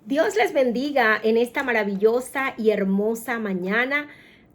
Dios les bendiga en esta maravillosa y hermosa mañana.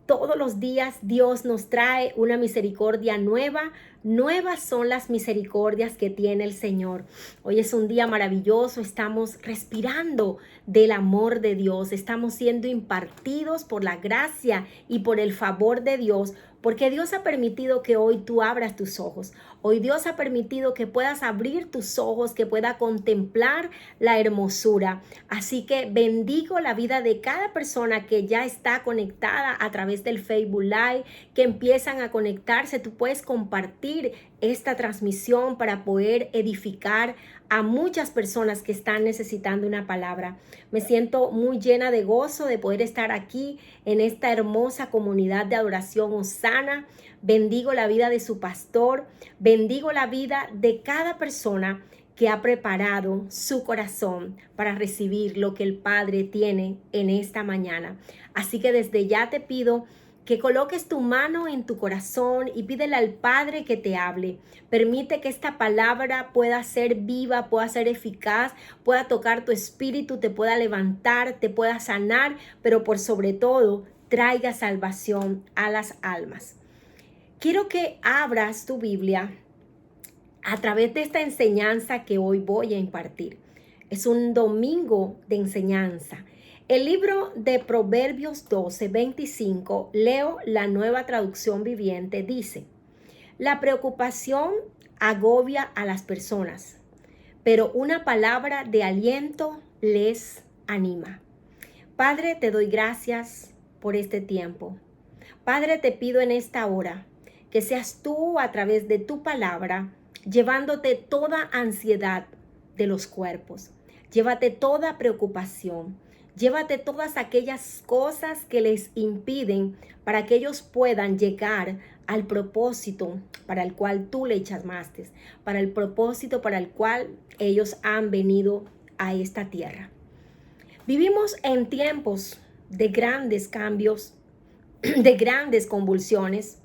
Todos los días Dios nos trae una misericordia nueva. Nuevas son las misericordias que tiene el Señor. Hoy es un día maravilloso. Estamos respirando del amor de Dios. Estamos siendo impartidos por la gracia y por el favor de Dios. Porque Dios ha permitido que hoy tú abras tus ojos. Hoy Dios ha permitido que puedas abrir tus ojos, que puedas contemplar la hermosura. Así que bendigo la vida de cada persona que ya está conectada a través del Facebook Live, que empiezan a conectarse. Tú puedes compartir esta transmisión para poder edificar a muchas personas que están necesitando una palabra. Me siento muy llena de gozo de poder estar aquí en esta hermosa comunidad de adoración Osana. Bendigo la vida de su pastor, bendigo la vida de cada persona que ha preparado su corazón para recibir lo que el Padre tiene en esta mañana. Así que desde ya te pido que coloques tu mano en tu corazón y pídele al Padre que te hable. Permite que esta palabra pueda ser viva, pueda ser eficaz, pueda tocar tu espíritu, te pueda levantar, te pueda sanar, pero por sobre todo traiga salvación a las almas. Quiero que abras tu Biblia a través de esta enseñanza que hoy voy a impartir. Es un domingo de enseñanza. El libro de Proverbios 12:25, leo la Nueva Traducción Viviente, dice: la preocupación agobia a las personas, pero una palabra de aliento les anima. Padre, te doy gracias por este tiempo. Padre, te pido en esta hora que seas tú a través de tu palabra llevándote toda ansiedad de los cuerpos. Llévate toda preocupación. Llévate todas aquellas cosas que les impiden para que ellos puedan llegar al propósito para el cual tú le llamaste, para el propósito para el cual ellos han venido a esta tierra. Vivimos en tiempos de grandes cambios, de grandes convulsiones.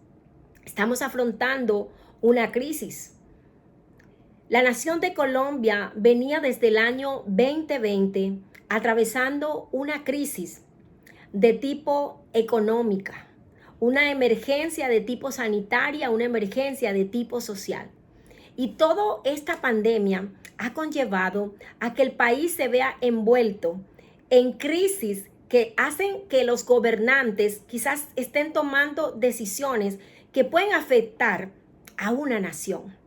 Estamos afrontando una crisis. La nación de Colombia venía desde el año 2020 atravesando una crisis de tipo económica, una emergencia de tipo sanitaria, una emergencia de tipo social. Y toda esta pandemia ha conllevado a que el país se vea envuelto en crisis que hacen que los gobernantes quizás estén tomando decisiones que pueden afectar a una nación.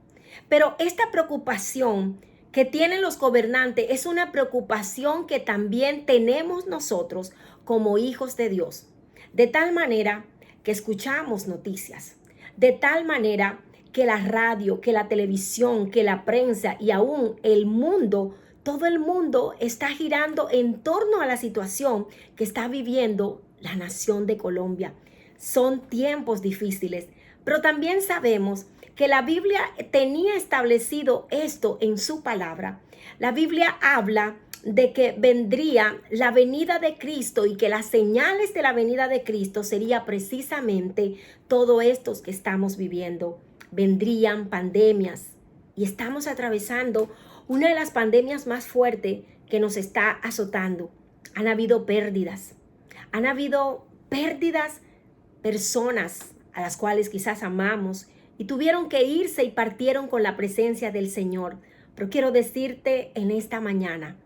Pero esta preocupación que tienen los gobernantes es una preocupación que también tenemos nosotros como hijos de Dios. De tal manera que escuchamos noticias, de tal manera que la radio, que la televisión, que la prensa y aún el mundo, todo el mundo está girando en torno a la situación que está viviendo la nación de Colombia. Son tiempos difíciles, pero también sabemos que la Biblia tenía establecido esto en su palabra. La Biblia habla de que vendría la venida de Cristo y que las señales de la venida de Cristo sería precisamente todo esto que estamos viviendo. Vendrían pandemias y estamos atravesando una de las pandemias más fuertes que nos está azotando. Han habido pérdidas, personas a las cuales quizás amamos y tuvieron que irse y partieron con la presencia del Señor. Pero quiero decirte en esta mañana,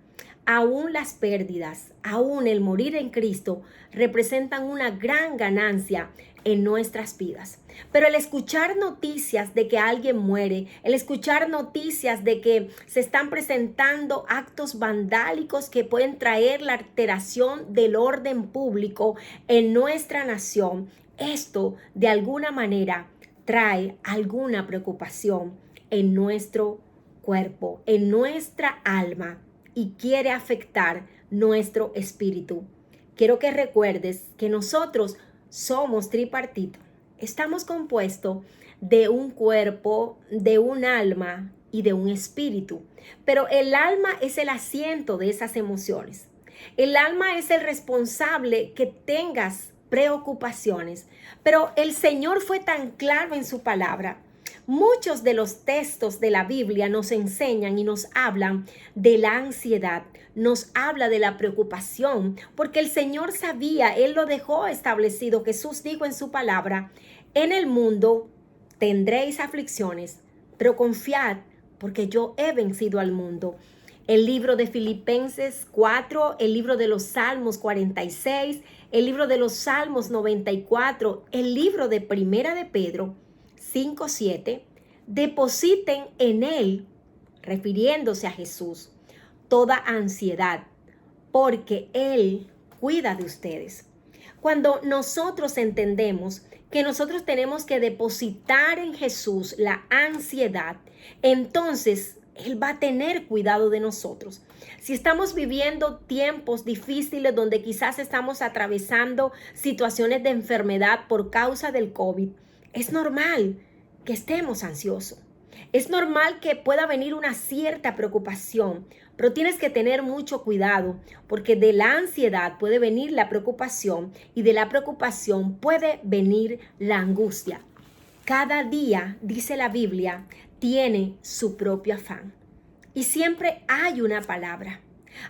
aún las pérdidas, aún el morir en Cristo representan una gran ganancia en nuestras vidas. Pero el escuchar noticias de que alguien muere, el escuchar noticias de que se están presentando actos vandálicos que pueden traer la alteración del orden público en nuestra nación, esto de alguna manera trae alguna preocupación en nuestro cuerpo, en nuestra alma y quiere afectar nuestro espíritu. Quiero que recuerdes que nosotros somos tripartito. Estamos compuestos de un cuerpo, de un alma y de un espíritu. Pero el alma es el asiento de esas emociones. El alma es el responsable que tengas preocupaciones. Pero el Señor fue tan claro en su palabra Muchos de los textos de la Biblia nos enseñan y nos hablan de la ansiedad, nos habla de la preocupación, porque el Señor sabía, Él lo dejó establecido. Jesús dijo en su palabra, en el mundo tendréis aflicciones, pero confiad, porque yo he vencido al mundo. El libro de Filipenses 4, el libro de los Salmos 46, el libro de los Salmos 94, el libro de Primera de Pedro 5:7, depositen en Él, refiriéndose a Jesús, toda ansiedad, porque Él cuida de ustedes. Cuando nosotros entendemos que nosotros tenemos que depositar en Jesús la ansiedad, entonces Él va a tener cuidado de nosotros. Si estamos viviendo tiempos difíciles donde quizás estamos atravesando situaciones de enfermedad por causa del COVID, es normal que estemos ansiosos. Es normal que pueda venir una cierta preocupación, pero tienes que tener mucho cuidado porque de la ansiedad puede venir la preocupación y de la preocupación puede venir la angustia. Cada día, dice la Biblia, tiene su propio afán. Y siempre hay una palabra.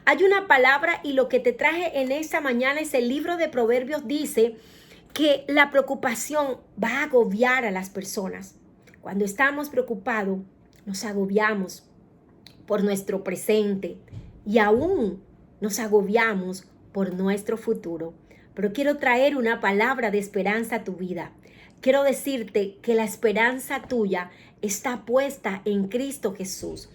Hay una palabra y lo que te traje en esta mañana es el libro de Proverbios dice que la preocupación va a agobiar a las personas. Cuando estamos preocupados, nos agobiamos por nuestro presente y aún nos agobiamos por nuestro futuro. Pero quiero traer una palabra de esperanza a tu vida. Quiero decirte que la esperanza tuya está puesta en Cristo Jesús.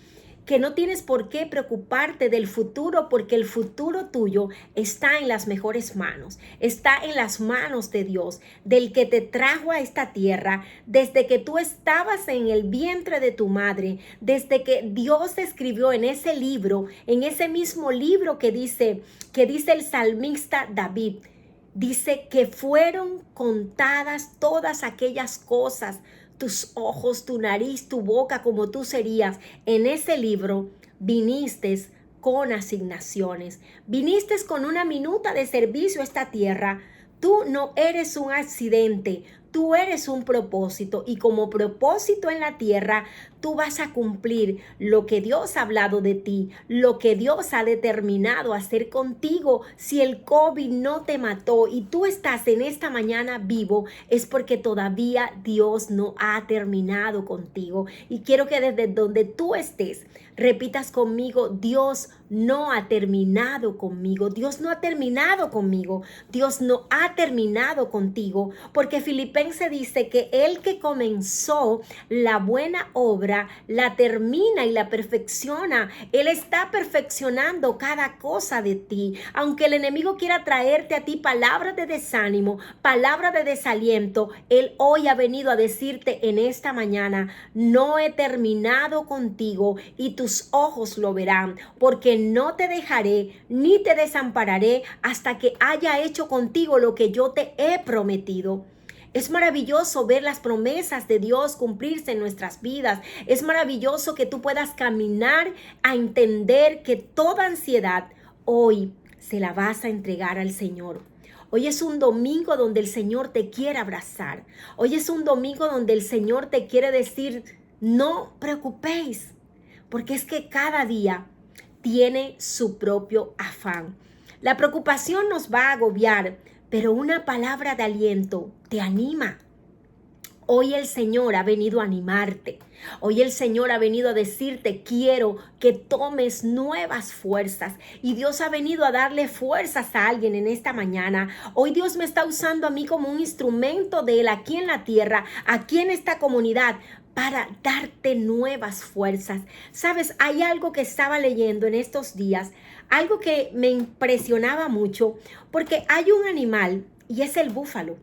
Que no tienes por qué preocuparte del futuro porque el futuro tuyo está en las mejores manos, está en las manos de Dios, del que te trajo a esta tierra desde que tú estabas en el vientre de tu madre, desde que Dios escribió en ese libro, en ese mismo libro que dice el salmista David, dice que fueron contadas todas aquellas cosas, tus ojos, tu nariz, tu boca, como tú serías. En ese libro viniste con asignaciones, viniste con una minuta de servicio a esta tierra. Tú no eres un accidente, tú eres un propósito y como propósito en la tierra, tú vas a cumplir lo que Dios ha hablado de ti, lo que Dios ha determinado hacer contigo. Si el COVID no te mató y tú estás en esta mañana vivo, es porque todavía Dios no ha terminado contigo. Y quiero que desde donde tú estés, repitas conmigo, Dios no ha terminado conmigo, Dios no ha terminado conmigo, Dios no ha terminado contigo, porque Filipenses dice que el que comenzó la buena obra, la termina y la perfecciona. Él está perfeccionando cada cosa de ti. Aunque el enemigo quiera traerte a ti palabras de desánimo, palabras de desaliento, Él hoy ha venido a decirte en esta mañana, no he terminado contigo y tus ojos lo verán, porque no te dejaré ni te desampararé hasta que haya hecho contigo lo que yo te he prometido. Es maravilloso ver las promesas de Dios cumplirse en nuestras vidas. Es maravilloso que tú puedas caminar a entender que toda ansiedad hoy se la vas a entregar al Señor. Hoy es un domingo donde el Señor te quiere abrazar. Hoy es un domingo donde el Señor te quiere decir, no preocupéis, porque es que cada día tiene su propio afán. La preocupación nos va a agobiar, pero una palabra de aliento te anima. Hoy el Señor ha venido a animarte. Hoy el Señor ha venido a decirte, quiero que tomes nuevas fuerzas. Y Dios ha venido a darle fuerzas a alguien en esta mañana. Hoy Dios me está usando a mí como un instrumento de Él aquí en la tierra, aquí en esta comunidad, para darte nuevas fuerzas. Sabes, hay algo que estaba leyendo en estos días, algo que me impresionaba mucho, porque hay un animal y es el búfalo.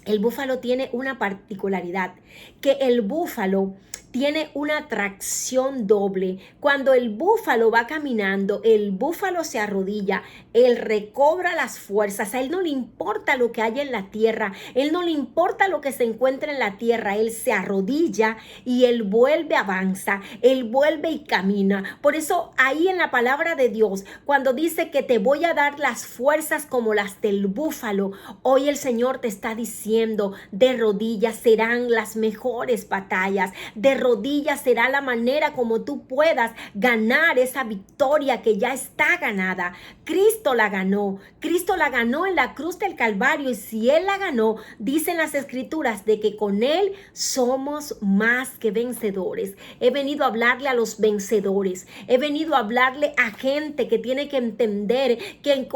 El búfalo tiene una particularidad, que el búfalo tiene una tracción doble. Cuando el búfalo va caminando, el búfalo se arrodilla, él recobra las fuerzas, a él no le importa lo que haya en la tierra, él no le importa lo que se encuentra en la tierra, él se arrodilla y él vuelve, avanza, él vuelve y camina. Por eso ahí en la palabra de Dios, cuando dice que te voy a dar las fuerzas como las del búfalo, hoy el Señor te está diciendo, de rodillas serán las mejores batallas, de rodillas será la manera como tú puedas ganar esa victoria que ya está ganada. Cristo la ganó en la cruz del Calvario, y si Él la ganó, dicen las Escrituras de que con Él somos más que vencedores. He venido a hablarle a los vencedores, he venido a hablarle a gente que tiene que entender que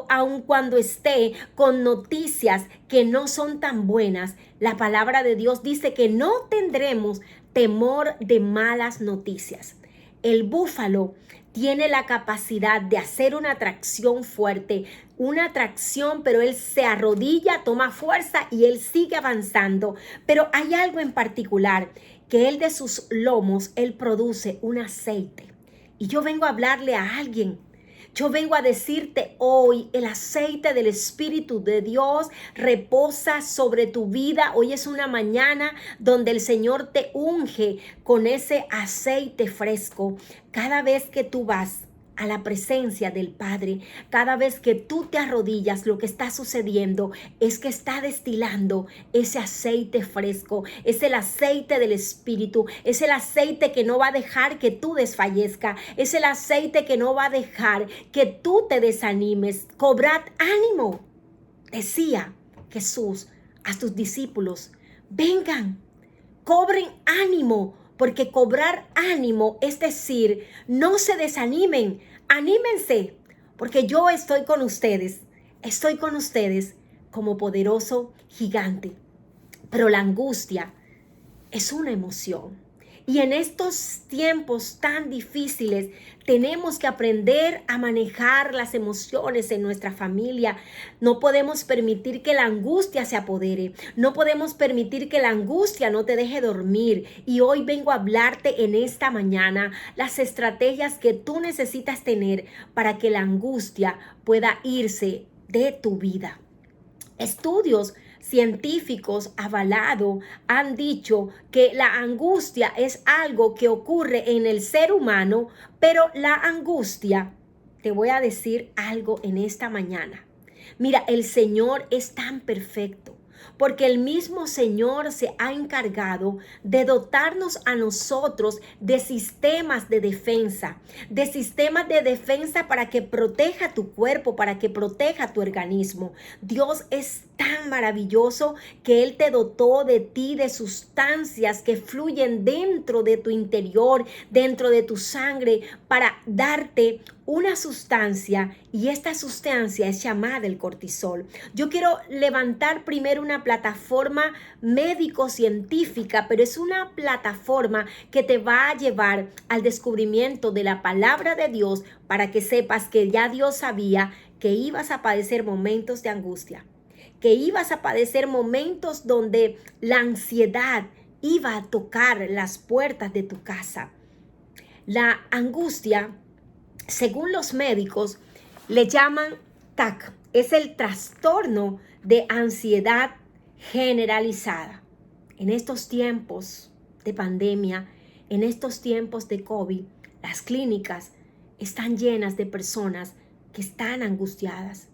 aun cuando esté con noticias que no son tan buenas, la palabra de Dios dice que no tendremos temor de malas noticias. El búfalo tiene la capacidad de hacer una tracción fuerte, una tracción, pero él se arrodilla, toma fuerza y él sigue avanzando. Pero hay algo en particular, que él de sus lomos, él produce un aceite. Y yo vengo a hablarle a alguien. Yo vengo a decirte hoy, el aceite del Espíritu de Dios reposa sobre tu vida. Hoy es una mañana donde el Señor te unge con ese aceite fresco. Cada vez que tú vas a la presencia del Padre, cada vez que tú te arrodillas, lo que está sucediendo es que está destilando ese aceite fresco, es el aceite del Espíritu, es el aceite que no va a dejar que tú desfallezcas, es el aceite que no va a dejar que tú te desanimes. Cobrad ánimo, decía Jesús a sus discípulos, vengan, cobren ánimo, porque cobrar ánimo es decir, no se desanimen, anímense, porque yo estoy con ustedes como poderoso gigante. Pero la angustia es una emoción. Y en estos tiempos tan difíciles tenemos que aprender a manejar las emociones en nuestra familia. No podemos permitir que la angustia se apodere. No podemos permitir que la angustia no te deje dormir. Y hoy vengo a hablarte en esta mañana las estrategias que tú necesitas tener para que la angustia pueda irse de tu vida. Estudios científicos avalados han dicho que la angustia es algo que ocurre en el ser humano, pero la angustia, te voy a decir algo en esta mañana. Mira, el Señor es tan perfecto, porque el mismo Señor se ha encargado de dotarnos a nosotros de sistemas de defensa para que proteja tu cuerpo, para que proteja tu organismo. Dios es tan maravilloso que Él te dotó de ti de sustancias que fluyen dentro de tu interior, dentro de tu sangre, para darte una sustancia, y esta sustancia es llamada el cortisol. Yo quiero levantar primero una plataforma médico-científica, pero es una plataforma que te va a llevar al descubrimiento de la palabra de Dios, para que sepas que ya Dios sabía que ibas a padecer momentos de angustia, que ibas a padecer momentos donde la ansiedad iba a tocar las puertas de tu casa. La angustia, según los médicos, le llaman TAC, es el trastorno de ansiedad generalizada. En estos tiempos de pandemia, en estos tiempos de COVID, las clínicas están llenas de personas que están angustiadas,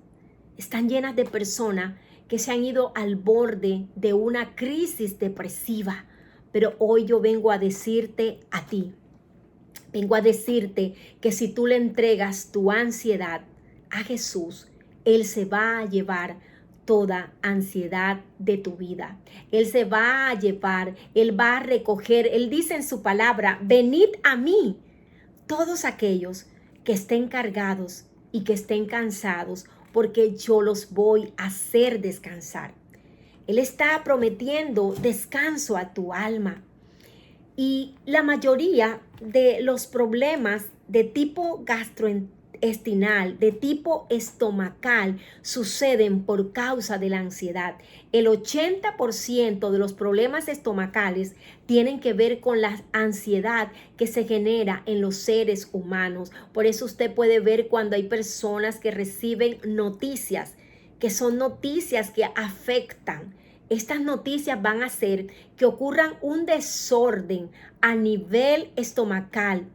están llenas de personas que se han ido al borde de una crisis depresiva. Pero hoy yo vengo a decirte a ti, vengo a decirte que si tú le entregas tu ansiedad a Jesús, Él se va a llevar toda ansiedad de tu vida. Él se va a llevar, Él va a recoger. Él dice en su palabra, venid a mí, todos aquellos que estén cargados y que estén cansados, porque yo los voy a hacer descansar. Él está prometiendo descanso a tu alma. Y la mayoría de los problemas de tipo gastrointestinal, de tipo estomacal, suceden por causa de la ansiedad. El 80% de los problemas estomacales tienen que ver con la ansiedad que se genera en los seres humanos. Por eso usted puede ver cuando hay personas que reciben noticias, que son noticias que afectan. Estas noticias van a hacer que ocurran un desorden a nivel estomacal,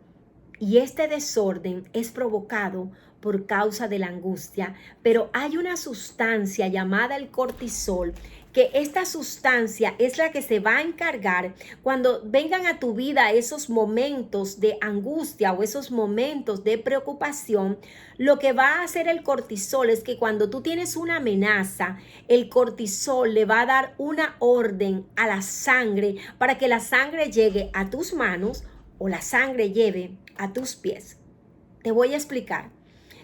y este desorden es provocado por causa de la angustia. Pero hay una sustancia llamada el cortisol, que esta sustancia es la que se va a encargar cuando vengan a tu vida esos momentos de angustia o esos momentos de preocupación. Lo que va a hacer el cortisol es que cuando tú tienes una amenaza, el cortisol le va a dar una orden a la sangre para que la sangre llegue a tus manos o la sangre lleve a tus pies. Te voy a explicar.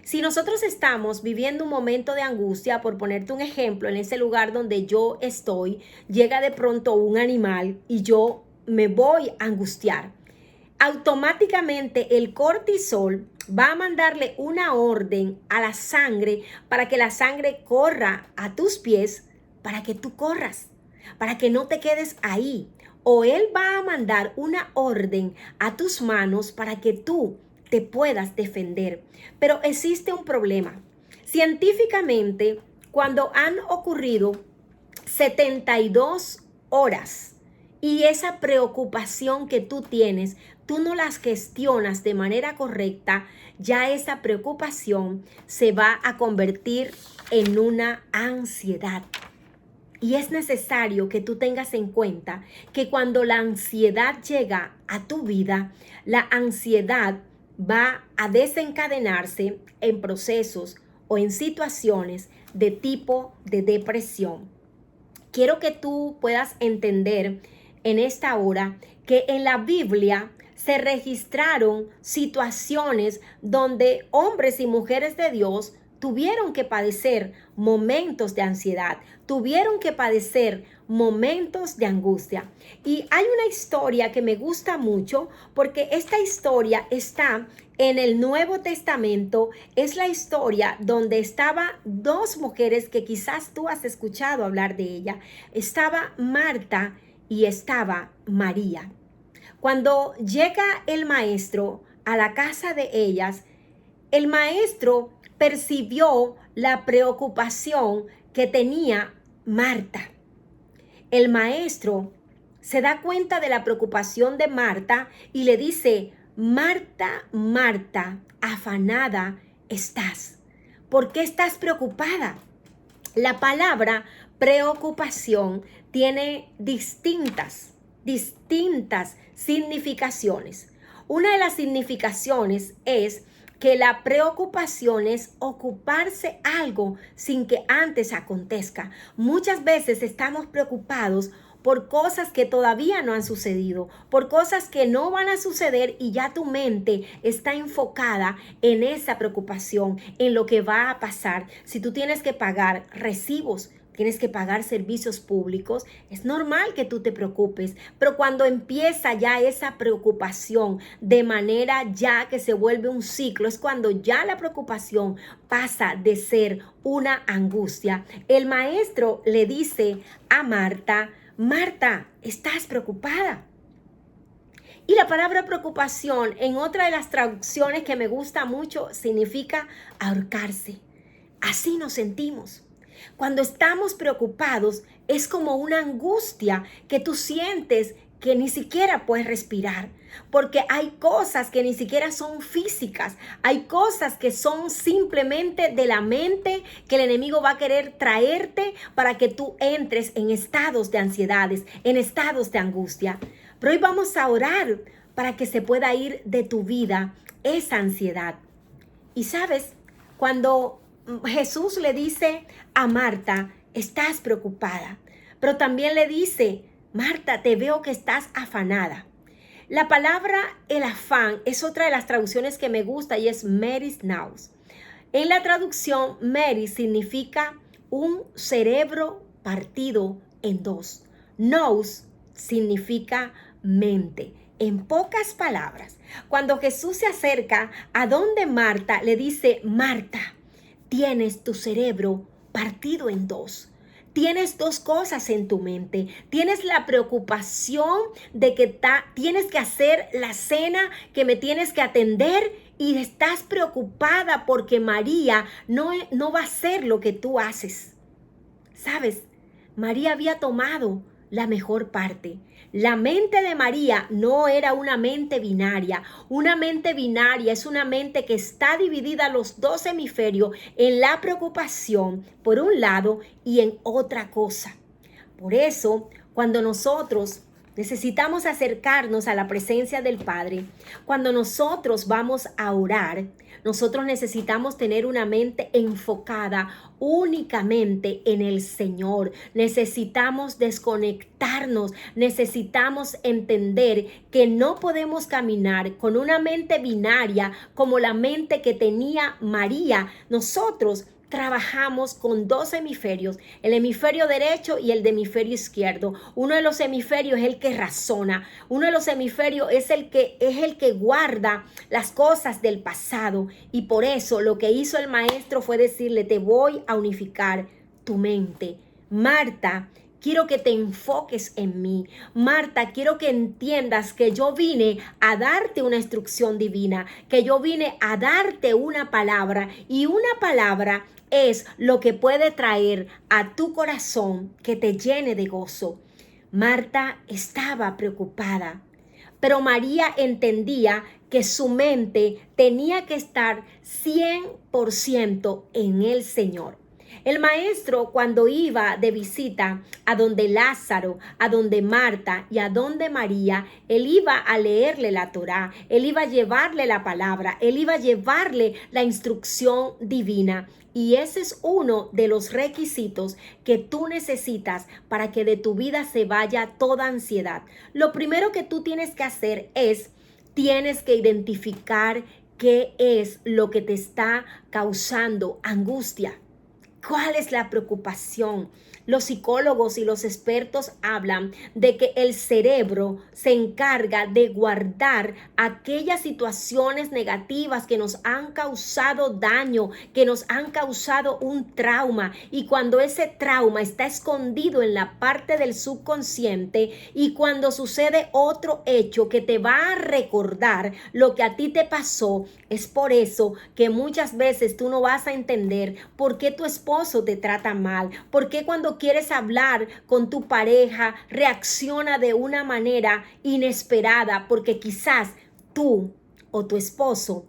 Si nosotros estamos viviendo un momento de angustia, por ponerte un ejemplo, en ese lugar donde yo estoy, llega de pronto un animal y yo me voy a angustiar. Automáticamente el cortisol va a mandarle una orden a la sangre para que la sangre corra a tus pies, para que tú corras, para que no te quedes ahí. O él va a mandar una orden a tus manos para que tú te puedas defender. Pero existe un problema. Científicamente, cuando han ocurrido 72 horas y esa preocupación que tú tienes, tú no las gestionas de manera correcta, ya esa preocupación se va a convertir en una ansiedad. Y es necesario que tú tengas en cuenta que cuando la ansiedad llega a tu vida, la ansiedad va a desencadenarse en procesos o en situaciones de tipo de depresión. Quiero que tú puedas entender en esta hora que en la Biblia se registraron situaciones donde hombres y mujeres de Dios tuvieron que padecer momentos de ansiedad, tuvieron que padecer momentos de angustia. Y hay una historia que me gusta mucho porque esta historia está en el Nuevo Testamento. Es la historia donde estaban dos mujeres que quizás tú has escuchado hablar de ella. Estaba Marta y estaba María. Cuando llega el maestro a la casa de ellas, el maestro percibió la preocupación que tenía Marta. El maestro se da cuenta de la preocupación de Marta y le dice: Marta, Marta, afanada estás. ¿Por qué estás preocupada? La palabra preocupación tiene distintas significaciones. Una de las significaciones es que la preocupación es ocuparse algo sin que antes acontezca. Muchas veces estamos preocupados por cosas que todavía no han sucedido, por cosas que no van a suceder, y ya tu mente está enfocada en esa preocupación, en lo que va a pasar. Si tú tienes que pagar recibos, tienes que pagar servicios públicos, es normal que tú te preocupes, pero cuando empieza ya esa preocupación de manera ya que se vuelve un ciclo, es cuando ya la preocupación pasa de ser una angustia. El maestro le dice a Marta: Marta, ¿estás preocupada? Y la palabra preocupación, en otra de las traducciones que me gusta mucho, significa ahorcarse. Así nos sentimos. Cuando estamos preocupados, es como una angustia que tú sientes que ni siquiera puedes respirar, porque hay cosas que ni siquiera son físicas, hay cosas que son simplemente de la mente, que el enemigo va a querer traerte para que tú entres en estados de ansiedades, en estados de angustia. Pero hoy vamos a orar para que se pueda ir de tu vida esa ansiedad. Y sabes, cuando Jesús le dice a Marta: estás preocupada, pero también le dice: Marta, te veo que estás afanada. La palabra el afán es otra de las traducciones que me gusta y es meris nous. En la traducción, meris significa un cerebro partido en dos. Nous significa mente. En pocas palabras, cuando Jesús se acerca a donde Marta, le dice: Marta, tienes tu cerebro partido en dos. Tienes dos cosas en tu mente. Tienes la preocupación de que tienes que hacer la cena, que me tienes que atender, y estás preocupada porque María no va a hacer lo que tú haces. ¿Sabes? María había tomado la mejor parte. La mente de María no era una mente binaria. Una mente binaria es una mente que está dividida los dos hemisferios en la preocupación por un lado y en otra cosa. Por eso, cuando nosotros necesitamos acercarnos a la presencia del Padre, cuando nosotros vamos a orar, nosotros necesitamos tener una mente enfocada únicamente en el Señor. Necesitamos desconectarnos, necesitamos entender que no podemos caminar con una mente binaria como la mente que tenía María. Nosotros trabajamos con dos hemisferios, el hemisferio derecho y el hemisferio izquierdo. Uno de los hemisferios es el que razona, uno de los hemisferios es el que guarda las cosas del pasado, y por eso lo que hizo el maestro fue decirle: te voy a unificar tu mente. Marta, quiero que te enfoques en mí. Marta, quiero que entiendas que yo vine a darte una instrucción divina, que yo vine a darte una palabra, y una palabra es lo que puede traer a tu corazón que te llene de gozo. Marta estaba preocupada, pero María entendía que su mente tenía que estar 100% en el Señor. El maestro, cuando iba de visita a donde Lázaro, a donde Marta y a donde María, él iba a leerle la Torá, él iba a llevarle la palabra, él iba a llevarle la instrucción divina. Y ese es uno de los requisitos que tú necesitas para que de tu vida se vaya toda ansiedad. Lo primero que tú tienes que hacer tienes que identificar qué es lo que te está causando angustia. ¿Cuál es la preocupación? Los psicólogos y los expertos hablan de que el cerebro se encarga de guardar aquellas situaciones negativas que nos han causado daño, que nos han causado un trauma. Y cuando ese trauma está escondido en la parte del subconsciente, y cuando sucede otro hecho que te va a recordar lo que a ti te pasó, es por eso que muchas veces tú no vas a entender por qué tu esposo te trata mal, por qué cuando quieres hablar con tu pareja reacciona de una manera inesperada, porque quizás tú o tu esposo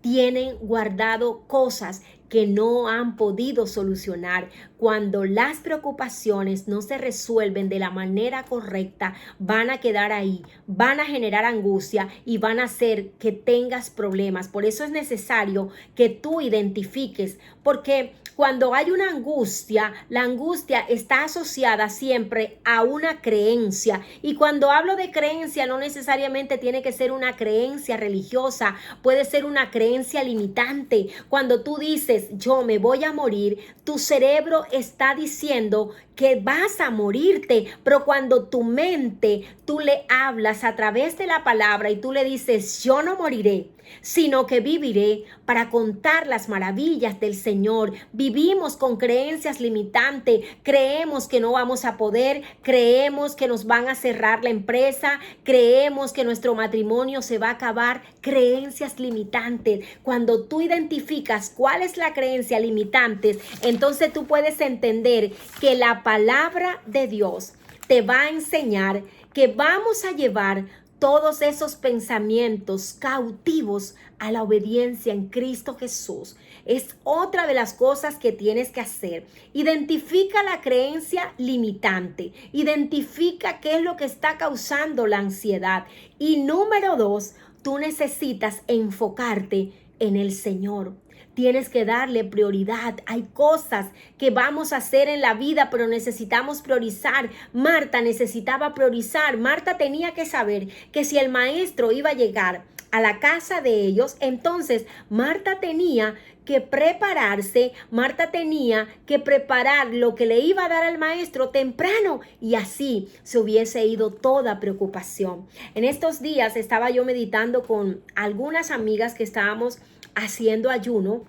tienen guardado cosas que no han podido solucionar. Cuando las preocupaciones no se resuelven de la manera correcta, van a quedar ahí, van a generar angustia y van a hacer que tengas problemas. Por eso es necesario que tú identifiques, porque cuando hay una angustia, la angustia está asociada siempre a una creencia. Y cuando hablo de creencia, no necesariamente tiene que ser una creencia religiosa, puede ser una creencia limitante. Cuando tú dices: yo me voy a morir, tu cerebro está diciendo que vas a morirte, pero cuando tu mente, tú le hablas a través de la palabra y tú le dices: yo no moriré, sino que viviré para contar las maravillas del Señor. Vivimos con creencias limitantes, creemos que no vamos a poder, creemos que nos van a cerrar la empresa, creemos que nuestro matrimonio se va a acabar. Creencias limitantes. Cuando tú identificas cuál es la creencia limitante, entonces tú puedes entender que la palabra de Dios te va a enseñar que vamos a llevar todos esos pensamientos cautivos a la obediencia en Cristo Jesús. Es otra de las cosas que tienes que hacer. Identifica la creencia limitante. Identifica qué es lo que está causando la ansiedad. Y número 2, tú necesitas enfocarte en el Señor. Tienes que darle prioridad. Hay cosas que vamos a hacer en la vida, pero necesitamos priorizar. Marta necesitaba priorizar. Marta tenía que saber que si el maestro iba a llegar a la casa de ellos, entonces Marta tenía que prepararse, Marta tenía que preparar lo que le iba a dar al maestro temprano y así se hubiese ido toda preocupación. En estos días estaba yo meditando con algunas amigas que estábamos haciendo ayuno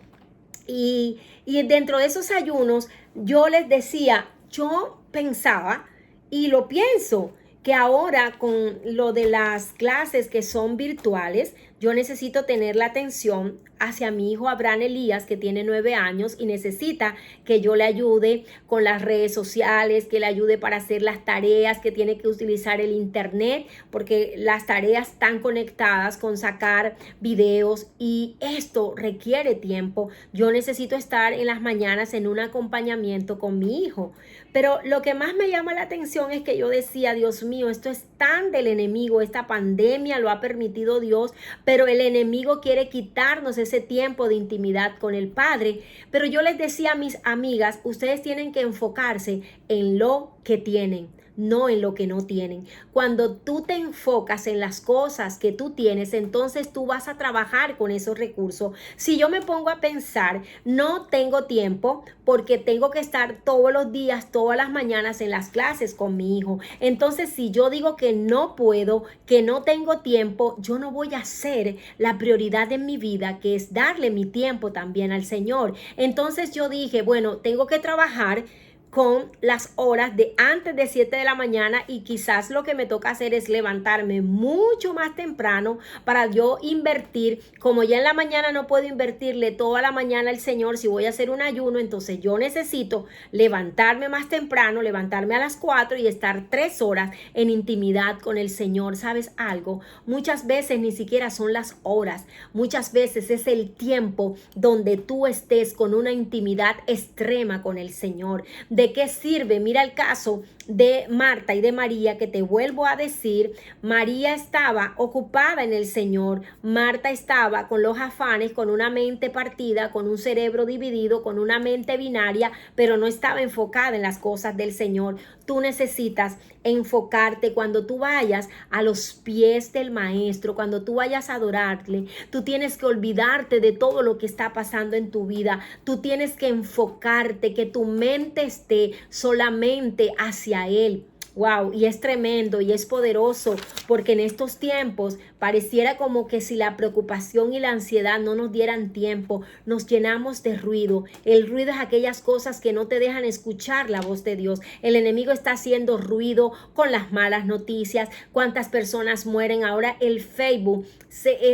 y dentro de esos ayunos yo les decía, yo pensaba y lo pienso, que ahora con lo de las clases que son virtuales, yo necesito tener la atención hacia mi hijo Abraham Elías, que tiene 9 años y necesita que yo le ayude con las redes sociales, que le ayude para hacer las tareas, que tiene que utilizar el internet, porque las tareas están conectadas con sacar videos y esto requiere tiempo. Yo necesito estar en las mañanas en un acompañamiento con mi hijo. Pero lo que más me llama la atención es que yo decía, Dios mío, esto es tan del enemigo, esta pandemia lo ha permitido Dios, pero el enemigo quiere quitarnos ese tiempo de intimidad con el Padre. Pero yo les decía a mis amigas, ustedes tienen que enfocarse en lo que tienen, no en lo que no tienen. Cuando tú te enfocas en las cosas que tú tienes, entonces tú vas a trabajar con esos recursos. Si yo me pongo a pensar, no tengo tiempo porque tengo que estar todos los días, todas las mañanas en las clases con mi hijo. Entonces, si yo digo que no puedo, que no tengo tiempo, yo no voy a hacer la prioridad en mi vida, que es darle mi tiempo también al Señor. Entonces yo dije, bueno, tengo que trabajar con las horas de antes de 7 de la mañana y quizás lo que me toca hacer es levantarme mucho más temprano para yo invertir, como ya en la mañana no puedo invertirle toda la mañana al Señor si voy a hacer un ayuno, entonces yo necesito levantarme más temprano, levantarme a las 4 y estar 3 horas en intimidad con el Señor. ¿Sabes algo? Muchas veces ni siquiera son las horas, muchas veces es el tiempo donde tú estés con una intimidad extrema con el Señor. ¿De qué sirve? Mira el caso de Marta y de María, que te vuelvo a decir, María estaba ocupada en el Señor, Marta estaba con los afanes, con una mente partida, con un cerebro dividido, con una mente binaria, pero no estaba enfocada en las cosas del Señor. Tú necesitas enfocarte cuando tú vayas a los pies del Maestro, cuando tú vayas a adorarle. Tú tienes que olvidarte de todo lo que está pasando en tu vida. Tú tienes que enfocarte, que tu mente esté solamente hacia Él. Wow, y es tremendo y es poderoso porque en estos tiempos pareciera como que si la preocupación y la ansiedad no nos dieran tiempo, nos llenamos de ruido. El ruido es aquellas cosas que no te dejan escuchar la voz de Dios. El enemigo está haciendo ruido con las malas noticias. ¿Cuántas personas mueren? Ahora el Facebook,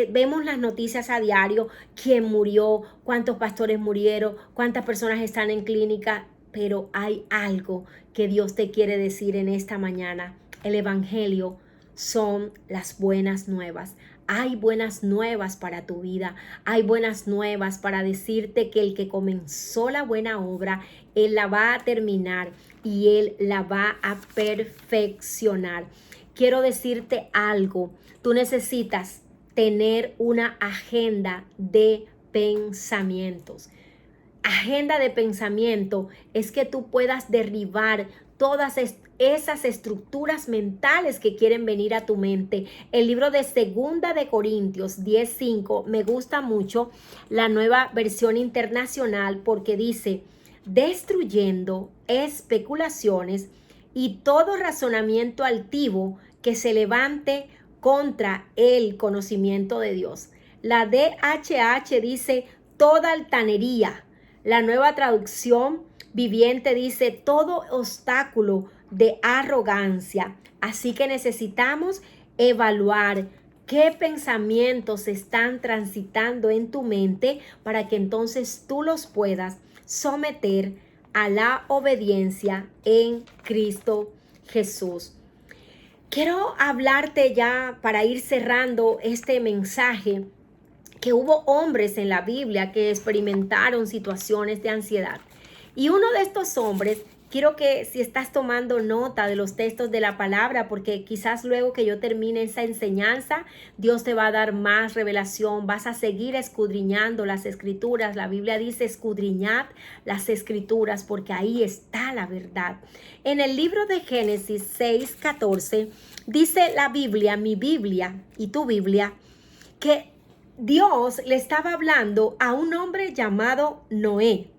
vemos las noticias a diario, quién murió, cuántos pastores murieron, cuántas personas están en clínica. Pero hay algo que Dios te quiere decir en esta mañana. El evangelio son las buenas nuevas. Hay buenas nuevas para tu vida. Hay buenas nuevas para decirte que el que comenzó la buena obra, Él la va a terminar y Él la va a perfeccionar. Quiero decirte algo. Tú necesitas tener una agenda de pensamientos. Agenda de pensamiento es que tú puedas derribar todas esas estructuras mentales que quieren venir a tu mente. El libro de 2 de Corintios 10:5 me gusta mucho, la Nueva Versión Internacional, porque dice, destruyendo especulaciones y todo razonamiento altivo que se levante contra el conocimiento de Dios. La DHH dice, toda altanería. La Nueva Traducción Viviente dice todo obstáculo de arrogancia. Así que necesitamos evaluar qué pensamientos están transitando en tu mente para que entonces tú los puedas someter a la obediencia en Cristo Jesús. Quiero hablarte ya para ir cerrando este mensaje que hubo hombres en la Biblia que experimentaron situaciones de ansiedad. Y uno de estos hombres, quiero que si estás tomando nota de los textos de la palabra, porque quizás luego que yo termine esa enseñanza, Dios te va a dar más revelación, vas a seguir escudriñando las escrituras. La Biblia dice, escudriñad las escrituras, porque ahí está la verdad. En el libro de Génesis 6:14, dice la Biblia, mi Biblia y tu Biblia, que Dios le estaba hablando a un hombre llamado Noé.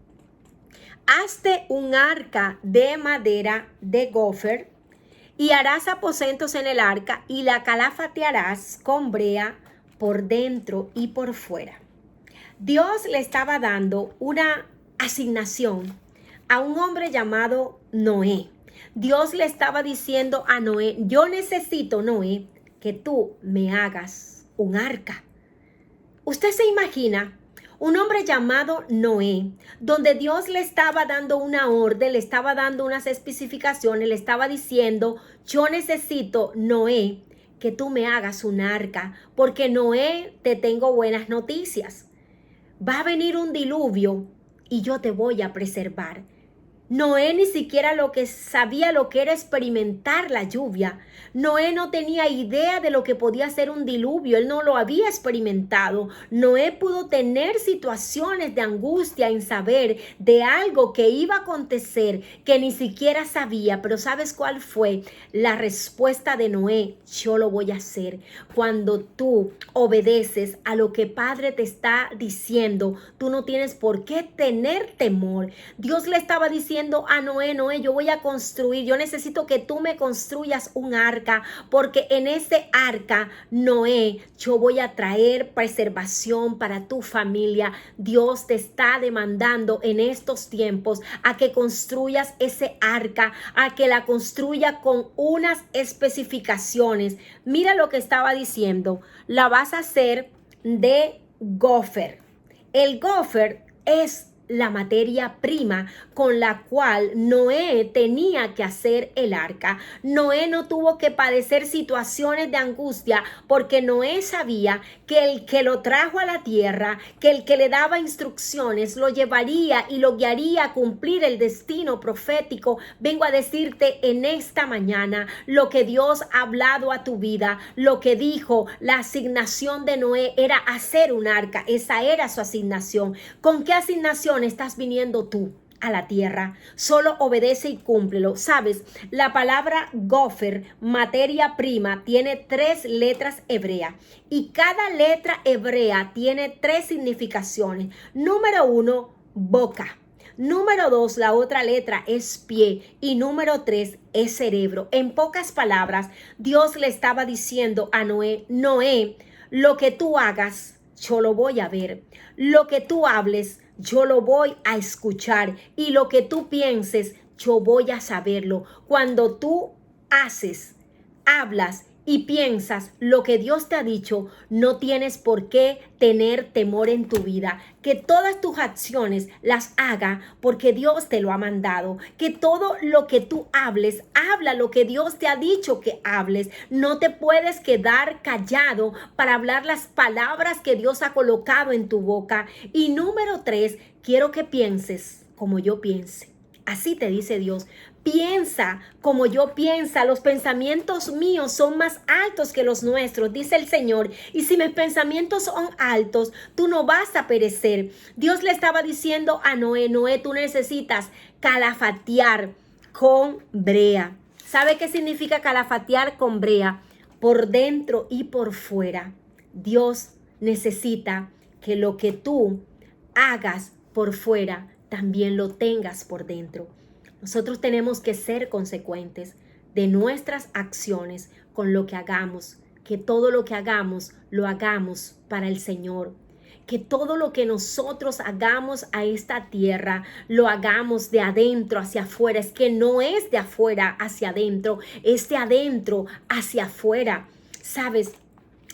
Hazte un arca de madera de gofer y harás aposentos en el arca y la calafatearás con brea por dentro y por fuera. Dios le estaba dando una asignación a un hombre llamado Noé. Dios le estaba diciendo a Noé, yo necesito, Noé, que tú me hagas un arca. Usted se imagina un hombre llamado Noé, donde Dios le estaba dando una orden, le estaba dando unas especificaciones, le estaba diciendo, yo necesito, Noé, que tú me hagas un arca, porque Noé, te tengo buenas noticias. Va a venir un diluvio y yo te voy a preservar. Noé ni siquiera sabía lo que era experimentar la lluvia. Noé no tenía idea de lo que podía ser un diluvio. Él no lo había experimentado. Noé pudo tener situaciones de angustia en saber de algo que iba a acontecer que ni siquiera sabía. Pero ¿sabes cuál fue la respuesta de Noé? Yo lo voy a hacer. Cuando tú obedeces a lo que Padre te está diciendo, tú no tienes por qué tener temor. Dios le estaba diciendo a Noé, Noé, yo voy a construir, yo necesito que tú me construyas un arca, porque en ese arca, Noé, yo voy a traer preservación para tu familia. Dios te está demandando en estos tiempos a que construyas ese arca, a que la construya con unas especificaciones. Mira lo que estaba diciendo, la vas a hacer de gofer. El gofer es la materia prima con la cual Noé tenía que hacer el arca. Noé no tuvo que padecer situaciones de angustia porque Noé sabía que el que lo trajo a la tierra, que el que le daba instrucciones, lo llevaría y lo guiaría a cumplir el destino profético. Vengo a decirte en esta mañana lo que Dios ha hablado a tu vida, lo que dijo, la asignación de Noé era hacer un arca. Esa era su asignación. ¿Con qué asignación estás viniendo tú a la tierra? Solo obedece y cúmplelo. Sabes, la palabra gofer, materia prima, tiene 3 letras hebreas y cada letra hebrea tiene 3 significaciones. Número 1, boca. Número 2, la otra letra es pie y número 3 es cerebro. En pocas palabras, Dios le estaba diciendo a Noé, Noé, lo que tú hagas, yo lo voy a ver. Lo que tú hables, yo lo voy a escuchar, y lo que tú pienses, yo voy a saberlo. Cuando tú haces, hablas y piensas lo que Dios te ha dicho, no tienes por qué tener temor en tu vida. Que todas tus acciones las haga porque Dios te lo ha mandado. Que todo lo que tú hables, habla lo que Dios te ha dicho que hables. No te puedes quedar callado para hablar las palabras que Dios ha colocado en tu boca. Y número 3, quiero que pienses como yo piense. Así te dice Dios. Piensa como yo piensa, los pensamientos míos son más altos que los nuestros, dice el Señor. Y si mis pensamientos son altos, tú no vas a perecer. Dios le estaba diciendo a Noé, Noé, tú necesitas calafatear con brea. ¿Sabe qué significa calafatear con brea? Por dentro y por fuera. Dios necesita que lo que tú hagas por fuera, también lo tengas por dentro. Nosotros tenemos que ser consecuentes de nuestras acciones con lo que hagamos, que todo lo que hagamos, lo hagamos para el Señor. Que todo lo que nosotros hagamos a esta tierra, lo hagamos de adentro hacia afuera. Es que no es de afuera hacia adentro, es de adentro hacia afuera. ¿Sabes?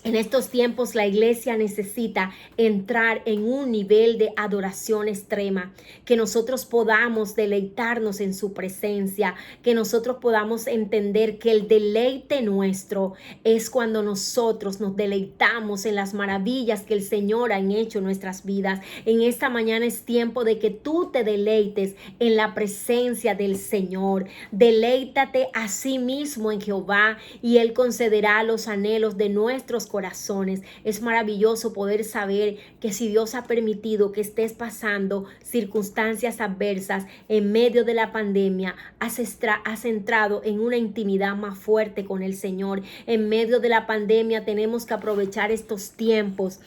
En estos tiempos la iglesia necesita entrar en un nivel de adoración extrema, que nosotros podamos deleitarnos en su presencia, que nosotros podamos entender que el deleite nuestro es cuando nosotros nos deleitamos en las maravillas que el Señor ha hecho en nuestras vidas. En esta mañana es tiempo de que tú te deleites en la presencia del Señor. Deleítate a sí mismo en Jehová y Él concederá los anhelos de nuestros corazones. Es maravilloso poder saber que si Dios ha permitido que estés pasando circunstancias adversas en medio de la pandemia, has entrado en una intimidad más fuerte con el Señor. En medio de la pandemia tenemos que aprovechar estos tiempos.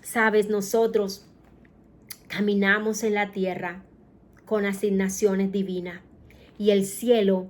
Sabes, nosotros caminamos en la tierra con asignaciones divinas y el cielo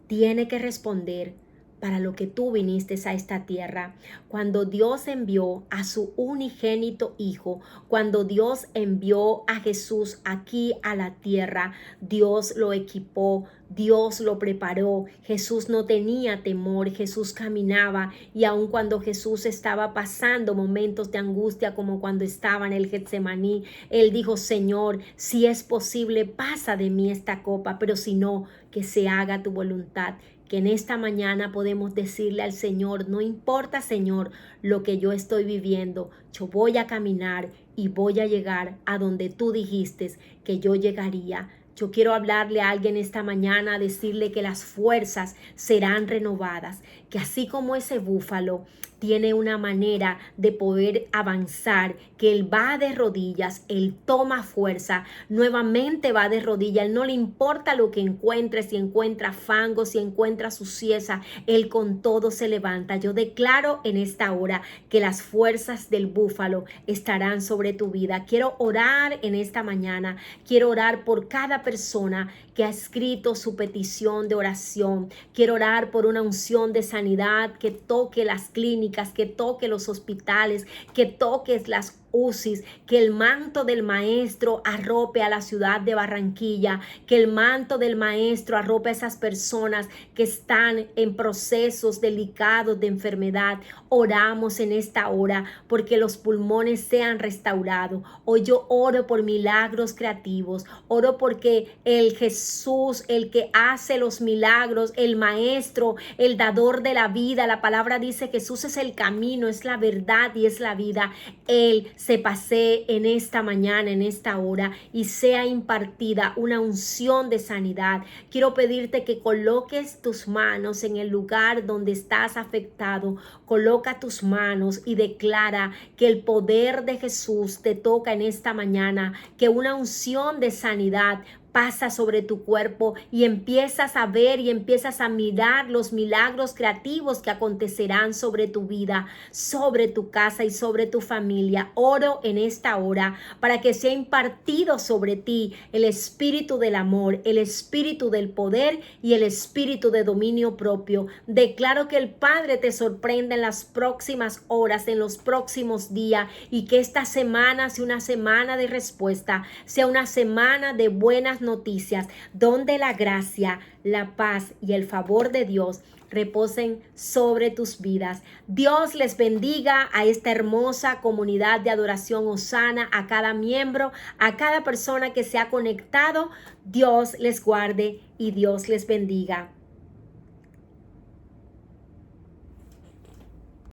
tiene que responder para lo que tú viniste a esta tierra. Cuando Dios envió a su unigénito Hijo, cuando Dios envió a Jesús aquí a la tierra, Dios lo equipó, Dios lo preparó. Jesús no tenía temor, Jesús caminaba, y aun cuando Jesús estaba pasando momentos de angustia como cuando estaba en el Getsemaní, él dijo: Señor, si es posible, pasa de mí esta copa, pero si no, que se haga tu voluntad. Que en esta mañana podemos decirle al Señor: no importa, Señor, lo que yo estoy viviendo, yo voy a caminar y voy a llegar a donde tú dijiste que yo llegaría. Yo quiero hablarle a alguien esta mañana, decirle que las fuerzas serán renovadas, que así como ese búfalo tiene una manera de poder avanzar, que él va de rodillas, él toma fuerza, nuevamente va de rodillas, él no le importa lo que encuentre, si encuentra fango, si encuentra suciedad, él con todo se levanta. Yo declaro en esta hora que las fuerzas del búfalo estarán sobre tu vida. Quiero orar en esta mañana, quiero orar por cada persona que ha escrito su petición de oración. Quiero orar por una unción de sanidad que toque las clínicas, que toque los hospitales, que toques las UCIs, que el manto del Maestro arrope a la ciudad de Barranquilla, que el manto del Maestro arrope a esas personas que están en procesos delicados de enfermedad. Oramos en esta hora porque los pulmones sean restaurados. Hoy yo oro por milagros creativos, oro porque el Jesús, el que hace los milagros, el Maestro, el dador de la vida, la palabra dice: Jesús es el camino, es la verdad y es la vida. Él se pasee en esta mañana, en esta hora, y sea impartida una unción de sanidad. Quiero pedirte que coloques tus manos en el lugar donde estás afectado. Coloca tus manos y declara que el poder de Jesús te toca en esta mañana, que una unción de sanidad pasa sobre tu cuerpo y empiezas a ver y empiezas a mirar los milagros creativos que acontecerán sobre tu vida, sobre tu casa y sobre tu familia. Oro en esta hora para que sea impartido sobre ti el espíritu del amor, el espíritu del poder y el espíritu de dominio propio. Declaro que el Padre te sorprenda en las próximas horas, en los próximos días, y que esta semana sea una semana de respuesta, sea una semana de buenas noticias, donde la gracia, la paz y el favor de Dios reposen sobre tus vidas. Dios les bendiga a esta hermosa comunidad de adoración Hosana, a cada miembro, a cada persona que se ha conectado. Dios les guarde y Dios les bendiga.